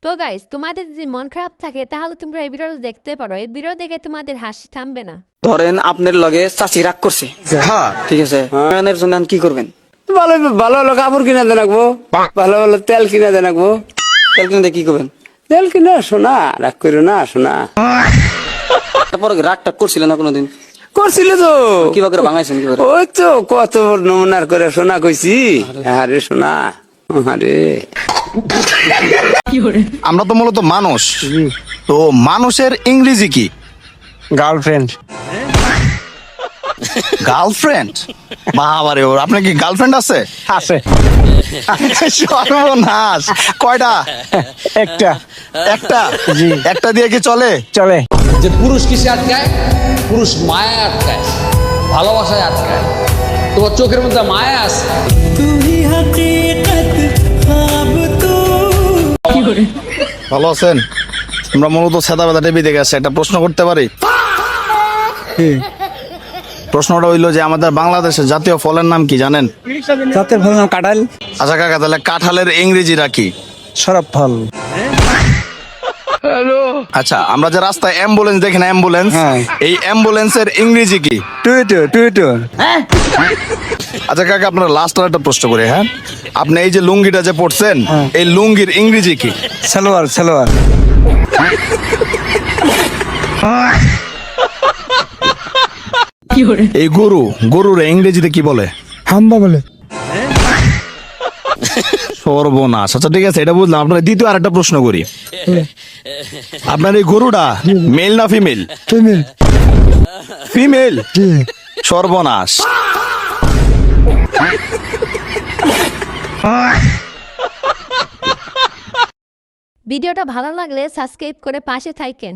তো গাইস, তোমাদের যদি মন খারাপ থাকে তাহলে তোমরা এই ভিডিওটা দেখতে পারো। এই ভিডিও দেখে তোমাদের হাসি থামবে না। ধরেন আপনার লগে চাচি রাগ করছে, হ্যাঁ ঠিক আছে, এর জন্য কি করবেন? ভালো ভালো ভালো কাপড় কিনে দেন রাখবো, ভালো ভালো তেল কিনে দেন রাখবো। তেল কিনে দিয়ে কি করবেন? তেল কিনে শোনা রাগ করো না শোনা। তারপর রাগটা করছিলেন না কোনোদিন? করছিল তো কিভাবে করে ভাঙাইছেন কি করে? ওই তো কত নমুনার করে শোনা কইছি। আরে শোনা আরে আমরা তো মূলত মানুষ, তো মানুষের ইংরেজি কি? গার্লফ্রেন্ড। গার্লফ্রেন্ড? বাবারে, ওর আপনার কি গার্লফ্রেন্ড আছে? আছে সর্বনাশ, কয়টা? একটা একটা? একটা দিয়ে কি চলে? চলে। যে পুরুষ কিসে আটকায়? পুরুষ মায়া আটকায়, ভালোবাসায় আটকায়। তোমার চোখের মধ্যে মায়া আছে। ভালো আছেন? আমরা মূলত সাদা বেদা টেপি দেখে আসছি, একটা প্রশ্ন করতে পারি? প্রশ্নটা হইলো যে আমাদের বাংলাদেশের জাতীয় ফলের নাম কি জানেন? জাতের ফল নাম কাঁঠাল। আচ্ছা কাকা, তাহলে কাঁঠালের ইংরেজিটা কি? সরব ফল। আচ্ছা, আমরা যে রাস্তায় অ্যাম্বুলেন্স দেখি না, অ্যাম্বুলেন্স, হ্যাঁ। এই অ্যাম্বুলেন্সের ইংরেজি কি? টুইটো টুইটো। আচ্ছা কাকা, আপনার লাস্ট আর একটা প্রশ্ন করে, হ্যাঁ, আপনি এই যে লুঙ্গিটা যে পড়ছেন, এই লুঙ্গির ইংরেজি কি? সালোয়ার সালোয়ার। এই গরুর ইংরেজিতে কি বলে? হাম্বা বলে। সর্বনাশ। আচ্ছা ঠিক আছে, এটা বুঝলাম। আপনার দ্বিতীয় আর একটা প্রশ্ন করি, আপনার এই গরুটা মেল না ফিমেল? ফিমেল। ফিমেল? সর্বনাশ। ভিডিওটা ভালো লাগলে সাবস্ক্রাইব করে পাশে থাকেন।